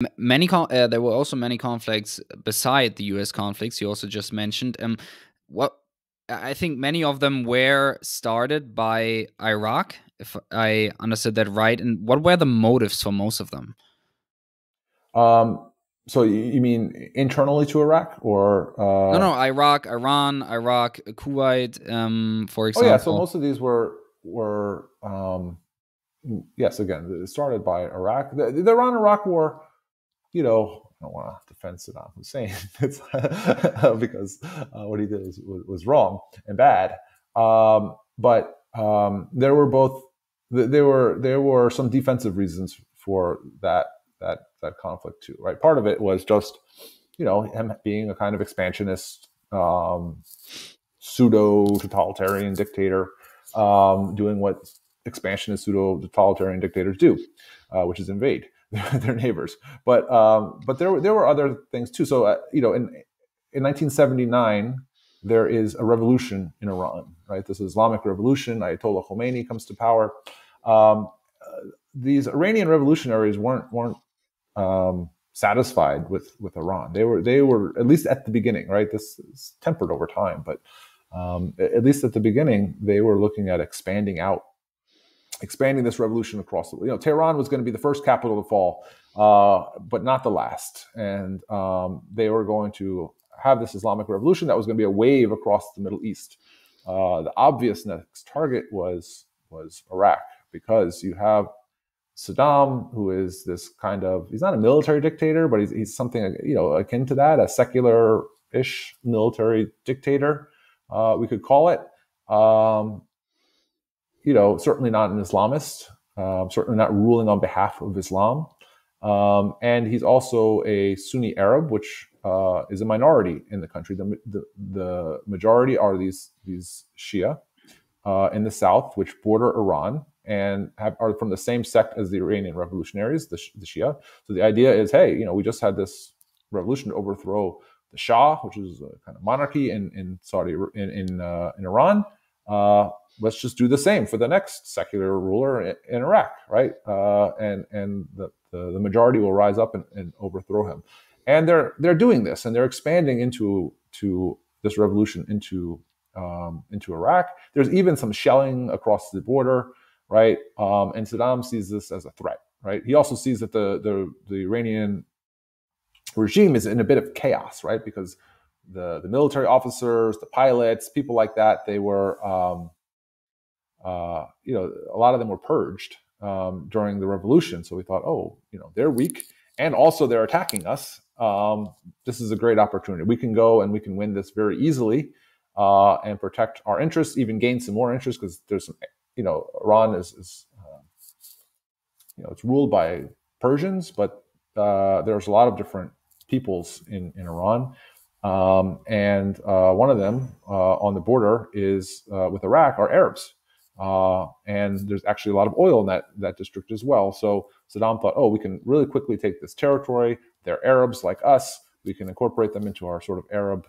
There were also many conflicts beside the U.S. conflicts you also just mentioned. What I think many of them were started by Iraq, if I understood that right. And what were the motives for most of them? So you mean internally to Iraq, or No, no, Iraq, Iran, Iraq, Kuwait, for oh yeah, so example. most of these were yes, again, it started by Iraq. The Iran-Iraq War, I don't want to defend Saddam Hussein it's, because what he did was wrong and bad. But there were both there were some defensive reasons for that conflict too, right? Part of it was just him being a kind of expansionist, pseudo totalitarian dictator, doing what expansionist pseudo totalitarian dictators do, which is invade their neighbors. But there were other things too. So in 1979 there is a revolution in Iran, right? This Islamic revolution. Ayatollah Khomeini comes to power. Um, these Iranian revolutionaries weren't satisfied with Iran. They were at least at the beginning, right? This is tempered over time, but at least at the beginning, they were looking at expanding this revolution across the world. Tehran was going to be the first capital to fall, but not the last. And they were going to have this Islamic revolution that was going to be a wave across the Middle East. The obvious next target was Iraq, because you have Saddam, who is this kind of, he's not a military dictator, but he's something akin to that, a secular-ish military dictator, we could call it. Certainly not an Islamist, certainly not ruling on behalf of Islam. And he's also a Sunni Arab, which is a minority in the country. The majority are these Shia in the south, which border Iran and are from the same sect as the Iranian revolutionaries, the Shia. So the idea is, hey, we just had this revolution to overthrow the Shah, which is a kind of monarchy in Saudi in Iran. Let's just do the same for the next secular ruler in Iraq, right? And the majority will rise up and overthrow him. And they're doing this, and they're expanding into this revolution into Iraq. There's even some shelling across the border, right? And Saddam sees this as a threat, right? He also sees that the Iranian regime is in a bit of chaos, right? Because the military officers, the pilots, people like that, they were, a lot of them were purged during the revolution. So we thought, oh, they're weak, and also they're attacking us. This is a great opportunity. We can go and we can win this very easily and protect our interests, even gain some more interest, because there's some, Iran is it's ruled by Persians, but there's a lot of different peoples in Iran. And one of them on the border is with Iraq are Arabs. And there's actually a lot of oil in that district as well. So Saddam thought, oh, we can really quickly take this territory. They're Arabs like us. We can incorporate them into our sort of Arab,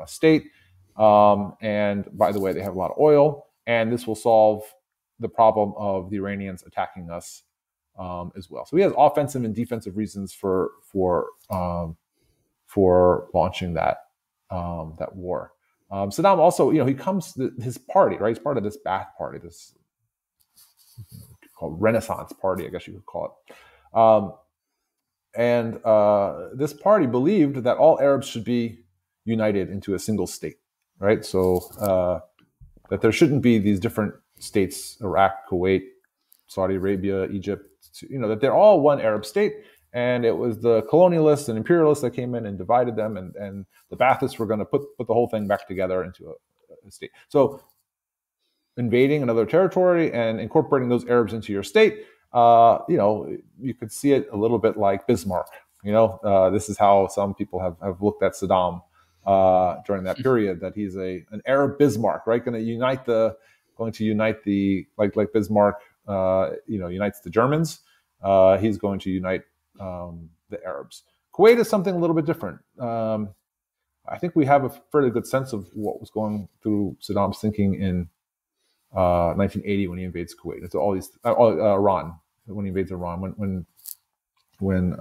state. And by the way, they have a lot of oil, and this will solve the problem of the Iranians attacking us as well. So he has offensive and defensive reasons for launching that war. Saddam also, he comes his party, right? He's part of this Ba'ath Party, this called Renaissance Party, I guess you could call it. And this party believed that all Arabs should be united into a single state, right? So that there shouldn't be these different states: Iraq, Kuwait, Saudi Arabia, Egypt. That they're all one Arab state. And it was the colonialists and imperialists that came in and divided them, and the Baathists were going to put the whole thing back together into a state. So invading another territory and incorporating those Arabs into your state, you could see it a little bit like Bismarck. This is how some people have looked at Saddam during that period, that he's an Arab Bismarck, right? Going to unite the like Bismarck, unites the Germans. He's going to unite the Arabs. Kuwait is something a little bit different. I think we have a fairly good sense of what was going through Saddam's thinking in 1980 when he invades Kuwait. It's all these Iran, when he invades Iran, when when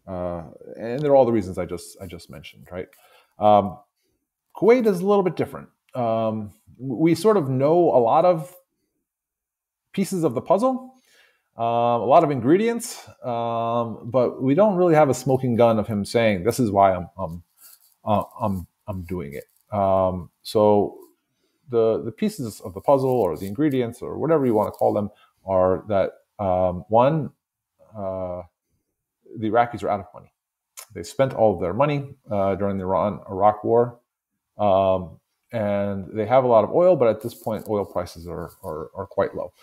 and they're all the reasons I just mentioned, right? Kuwait is a little bit different. We sort of know a lot of pieces of the puzzle, a lot of ingredients, but we don't really have a smoking gun of him saying, "This is why I'm doing it." So the pieces of the puzzle, or the ingredients, or whatever you want to call them, are that one, the Iraqis are out of money. They spent all of their money during the Iran-Iraq war, and they have a lot of oil, but at this point, oil prices are quite low.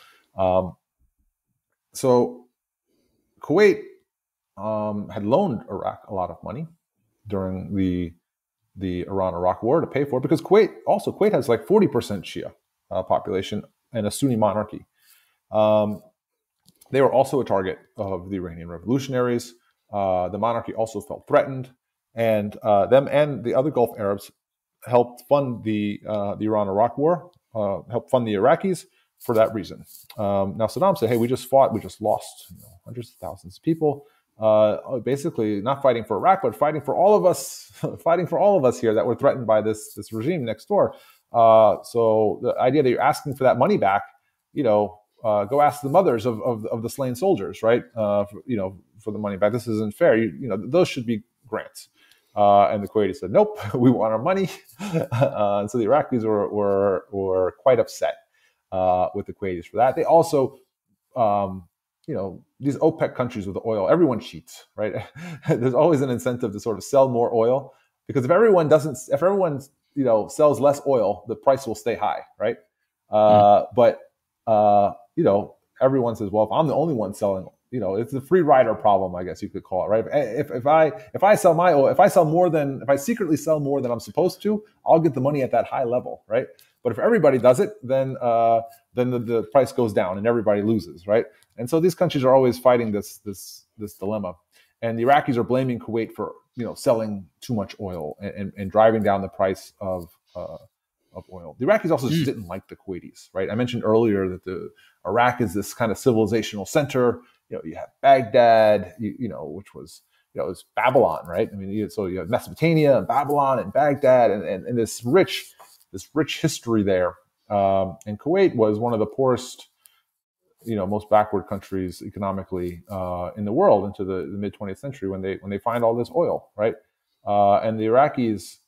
So Kuwait had loaned Iraq a lot of money during the Iran-Iraq war to pay for it, because Kuwait has like 40% Shia population and a Sunni monarchy. They were also a target of the Iranian revolutionaries. The monarchy also felt threatened, and them and the other Gulf Arabs helped fund the Iran-Iraq war, helped fund the Iraqis for that reason. Now Saddam said, "Hey, we just fought, we just lost hundreds of thousands of people, basically not fighting for Iraq, but fighting for all of us, fighting for all of us here that were threatened by this regime next door." So the idea that you're asking for that money back, go ask the mothers of the slain soldiers, right? For the money back. This isn't fair. Those should be grants. And the Kuwaitis said, "Nope, we want our money." And so the Iraqis were quite upset with the Kuwaitis for that. They also, these OPEC countries with the oil, everyone cheats, right? There's always an incentive to sort of sell more oil, because if everyone sells less oil, the price will stay high, right? But everyone says, "Well, if I'm the only one selling," it's the free rider problem, I guess you could call it, right? If I sell my oil, if I secretly sell more than I'm supposed to, I'll get the money at that high level, right? But if everybody does it, then the price goes down and everybody loses, right? And so these countries are always fighting this dilemma, and the Iraqis are blaming Kuwait for selling too much oil and driving down the price of oil. The Iraqis also just didn't like the Kuwaitis, right? I mentioned earlier that Iraq is this kind of civilizational center. You have Baghdad, which was, it's Babylon, right? I mean, so you have Mesopotamia and Babylon and Baghdad and this rich history there. And Kuwait was one of the poorest, most backward countries economically in the world into the mid 20th century when they find all this oil, right? And the Iraqis